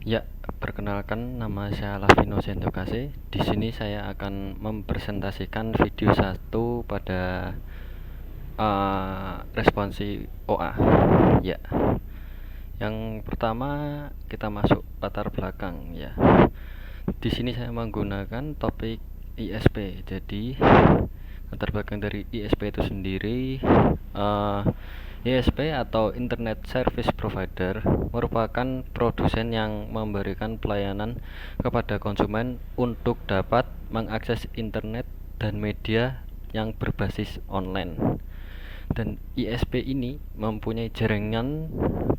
Ya, perkenalkan nama saya Lavino Sentokase. Di sini saya akan mempresentasikan video satu pada responsi OA. Ya, yang pertama kita masuk latar belakang ya. Di sini saya menggunakan topik ISP. Jadi latar belakang dari ISP itu sendiri, ISP atau Internet Service Provider merupakan produsen yang memberikan pelayanan kepada konsumen untuk dapat mengakses internet dan media yang berbasis online. Dan ISP ini mempunyai jaringan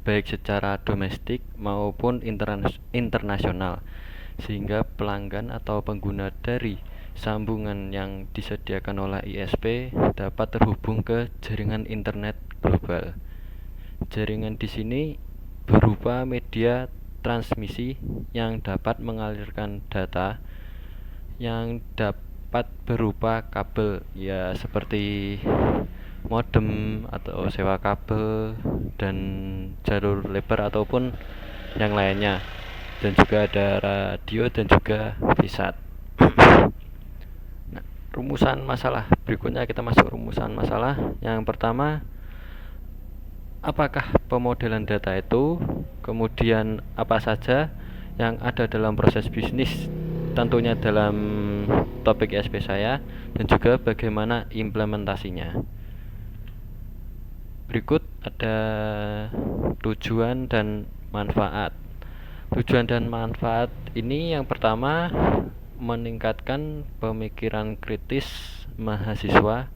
baik secara domestik maupun internasional, sehingga pelanggan atau pengguna dari sambungan yang disediakan oleh ISP dapat terhubung ke jaringan internet global. Jaringan di sini berupa media transmisi yang dapat mengalirkan data yang dapat berupa kabel, ya seperti modem atau sewa kabel dan jalur lebar ataupun yang lainnya, dan juga ada radio dan juga VSAT. Nah, rumusan masalah berikutnya, kita masuk rumusan masalah. Yang pertama, apakah pemodelan data itu, kemudian apa saja yang ada dalam proses bisnis, tentunya dalam topik ISP saya, dan juga bagaimana implementasinya. Berikut ada tujuan dan manfaat. Tujuan dan manfaat ini yang pertama, meningkatkan pemikiran kritis mahasiswa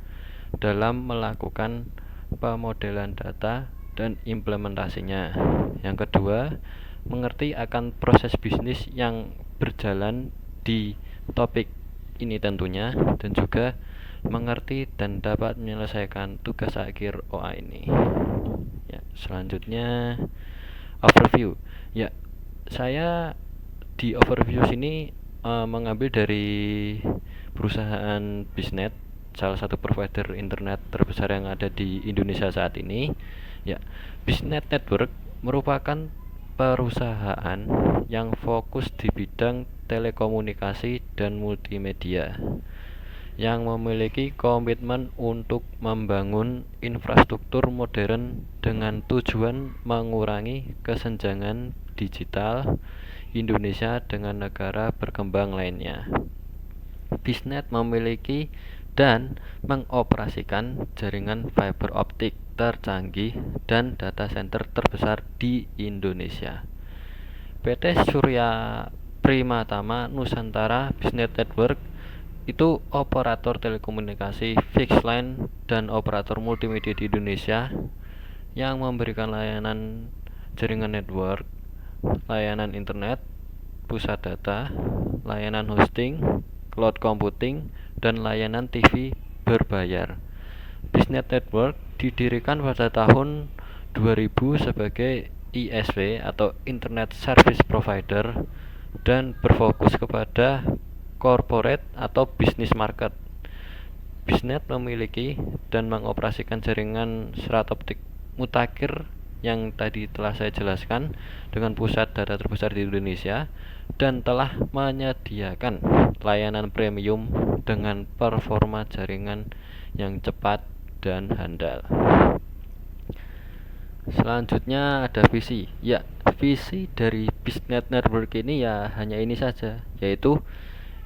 dalam melakukan pemodelan data dan implementasinya. Yang kedua, mengerti akan proses bisnis yang berjalan di topik ini tentunya, dan juga mengerti dan dapat menyelesaikan tugas akhir OA ini. Ya, selanjutnya overview. Ya, saya di overview sini mengambil dari perusahaan Bisnet, salah satu provider internet terbesar yang ada di Indonesia saat ini. Ya, Bisnet Network merupakan perusahaan yang fokus di bidang telekomunikasi dan multimedia, yang memiliki komitmen untuk membangun infrastruktur modern dengan tujuan mengurangi kesenjangan digital Indonesia dengan negara berkembang lainnya. Bisnet memiliki dan mengoperasikan jaringan fiber optik tercanggih dan data center terbesar di Indonesia. PT Surya Primatama Nusantara Bisnet Network itu operator telekomunikasi fixed line dan operator multimedia di Indonesia yang memberikan layanan jaringan network, layanan internet, pusat data, layanan hosting, cloud computing, dan layanan TV berbayar. Bisnet Network didirikan pada tahun 2000 sebagai ISP atau Internet Service Provider dan berfokus kepada corporate atau bisnis market. Bisnet memiliki dan mengoperasikan jaringan serat optik mutakhir yang tadi telah saya jelaskan dengan pusat data terbesar di Indonesia, dan telah menyediakan layanan premium dengan performa jaringan yang cepat dan handal. Selanjutnya ada visi. Ya, visi dari Bisnet Network ini ya hanya ini saja, yaitu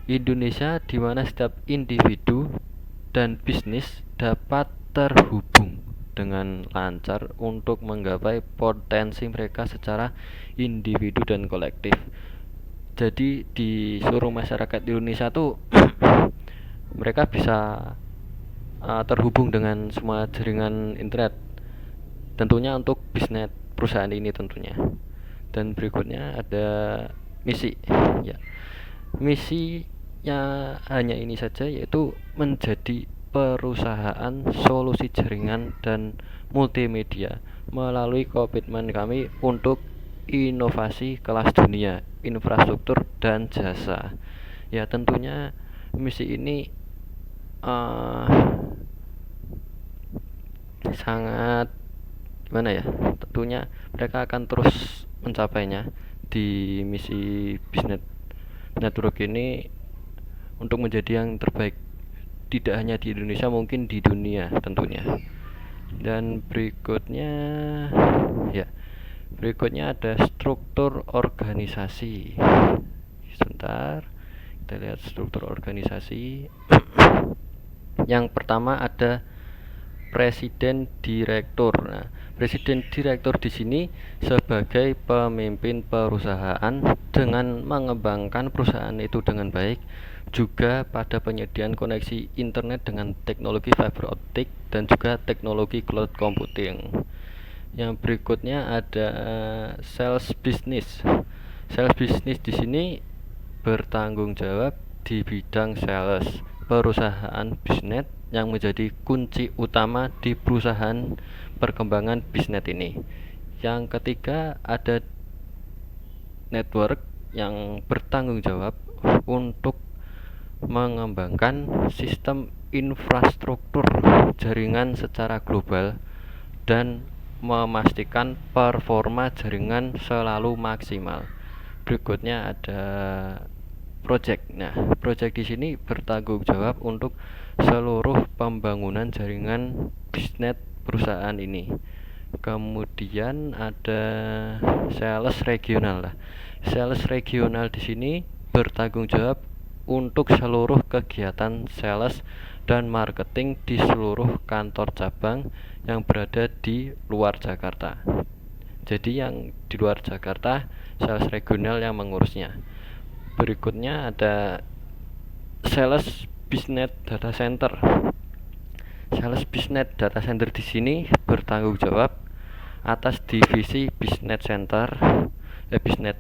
Indonesia di mana setiap individu dan bisnis dapat terhubung dengan lancar untuk menggapai potensi mereka secara individu dan kolektif. Jadi di seluruh masyarakat Indonesia tuh mereka bisa terhubung dengan semua jaringan internet, tentunya untuk bisnis perusahaan ini tentunya. Dan berikutnya ada misi. Ya, misinya hanya ini saja, yaitu menjadi perusahaan solusi jaringan dan multimedia melalui komitmen kami untuk inovasi kelas dunia, infrastruktur dan jasa. Ya, tentunya misi ini sangat gimana ya, tentunya mereka akan terus mencapainya di misi bisnet network ini untuk menjadi yang terbaik, tidak hanya di Indonesia, mungkin di dunia tentunya. Dan berikutnya ada struktur organisasi. Sebentar, kita lihat struktur organisasi. Yang pertama ada presiden direktur. Nah, presiden direktur di sini sebagai pemimpin perusahaan dengan mengembangkan perusahaan itu dengan baik, juga pada penyediaan koneksi internet dengan teknologi fiber optik dan juga teknologi cloud computing. Yang berikutnya ada sales business. Sales business di sini bertanggung jawab di bidang sales perusahaan bisnet yang menjadi kunci utama di perusahaan perkembangan bisnet ini. Yang ketiga ada network yang bertanggung jawab untuk mengembangkan sistem infrastruktur jaringan secara global dan memastikan performa jaringan selalu maksimal. Berikutnya ada project. Nah, project di sini bertanggung jawab untuk seluruh pembangunan jaringan bisnet perusahaan ini. Kemudian ada sales regional lah. Sales regional di sini bertanggung jawab untuk seluruh kegiatan sales dan marketing di seluruh kantor cabang yang berada di luar Jakarta. Jadi yang di luar Jakarta, sales regional yang mengurusnya. Berikutnya ada sales business data center. Sales business data center di sini bertanggung jawab atas divisi business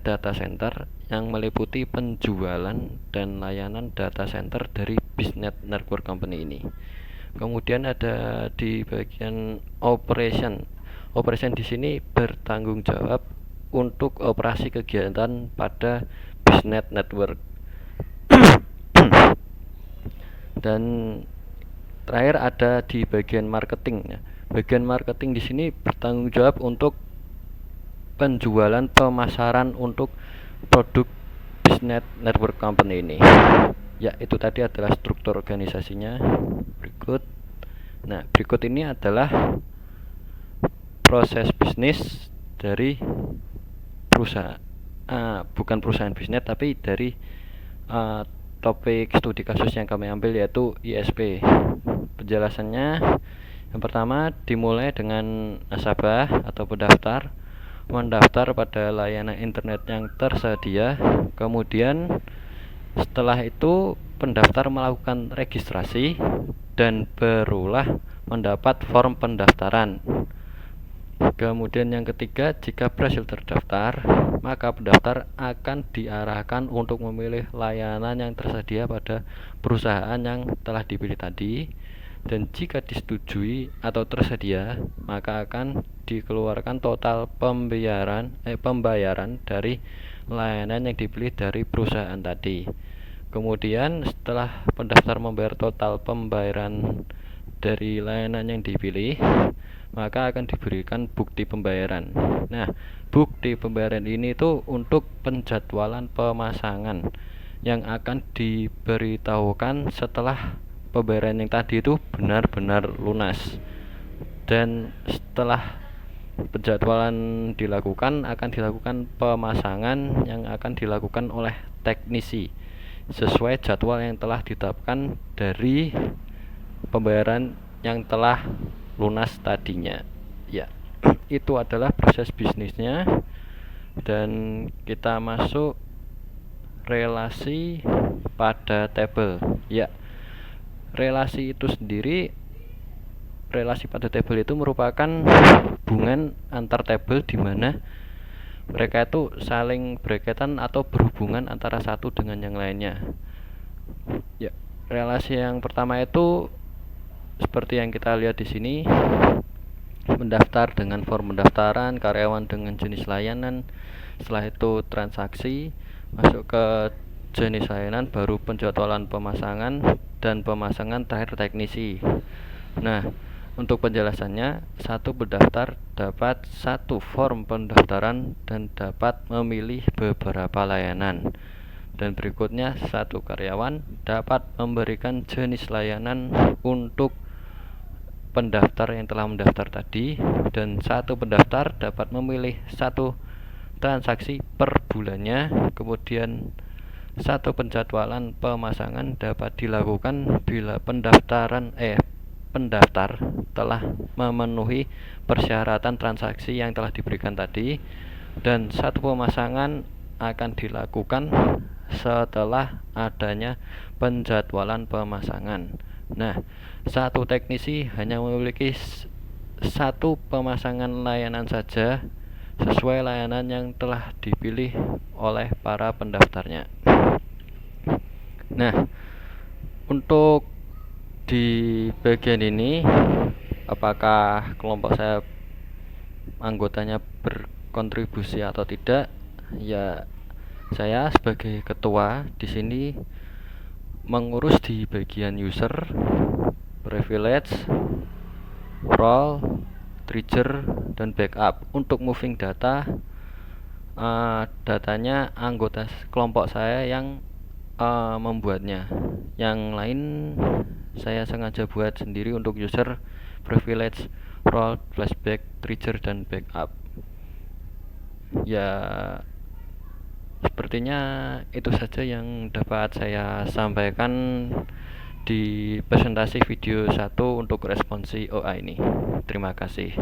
data center yang meliputi penjualan dan layanan data center dari business network company ini. Kemudian ada di bagian operation. Operation di sini bertanggung jawab untuk operasi kegiatan pada business network. Dan terakhir ada di bagian marketing. Bagian marketing di sini bertanggung jawab untuk penjualan pemasaran untuk produk business network company ini. Ya, itu tadi adalah struktur organisasinya. Berikut ini adalah proses bisnis dari perusahaan, bukan perusahaan bisnis tapi dari topik studi kasus yang kami ambil, yaitu ISP. Penjelasannya, yang pertama dimulai dengan nasabah atau pendaftar mendaftar pada layanan internet yang tersedia. Kemudian setelah itu pendaftar melakukan registrasi dan barulah mendapat form pendaftaran. Kemudian yang ketiga, jika berhasil terdaftar, maka pendaftar akan diarahkan untuk memilih layanan yang tersedia pada perusahaan yang telah dipilih tadi. Dan jika disetujui atau tersedia, maka akan dikeluarkan total pembayaran dari layanan yang dipilih dari perusahaan tadi. Kemudian setelah pendaftar membayar total pembayaran dari layanan yang dipilih, maka akan diberikan bukti pembayaran. Nah, bukti pembayaran ini itu untuk penjadwalan pemasangan yang akan diberitahukan setelah pembayaran yang tadi itu benar-benar lunas. Dan setelah penjadwalan dilakukan, akan dilakukan pemasangan yang akan dilakukan oleh teknisi sesuai jadwal yang telah ditetapkan dari pembayaran yang telah lunas tadinya. Ya, itu adalah proses bisnisnya. Dan kita masuk relasi pada tabel. Ya, relasi pada tabel itu merupakan hubungan antar tabel di mana mereka itu saling berkaitan atau berhubungan antara satu dengan yang lainnya. Ya, relasi yang pertama itu seperti yang kita lihat di sini, mendaftar dengan form pendaftaran, karyawan dengan jenis layanan, setelah itu transaksi, masuk ke jenis layanan, baru penjadwalan pemasangan, dan pemasangan terakhir teknisi. Nah, Untuk penjelasannya, satu pendaftar dapat satu form pendaftaran dan dapat memilih beberapa layanan. Dan berikutnya, satu karyawan dapat memberikan jenis layanan untuk pendaftar yang telah mendaftar tadi, dan satu pendaftar dapat memilih satu transaksi per bulannya. Kemudian satu penjadwalan pemasangan dapat dilakukan bila pendaftar telah memenuhi persyaratan transaksi yang telah diberikan tadi, dan satu pemasangan akan dilakukan setelah adanya penjadwalan pemasangan. Nah, satu teknisi hanya memiliki satu pemasangan layanan saja sesuai layanan yang telah dipilih oleh para pendaftarnya. Nah, untuk di bagian ini, apakah kelompok saya anggotanya berkontribusi atau tidak? Ya, saya sebagai ketua di sini mengurus di bagian user, privilege, role, trigger, dan backup. Untuk moving data, datanya anggota kelompok saya yang membuatnya. Yang lain saya sengaja buat sendiri untuk user, privilege, role, flashback, trigger, dan backup. Ya, sepertinya itu saja yang dapat saya sampaikan di presentasi video 1 untuk responsi OA ini. Terima kasih.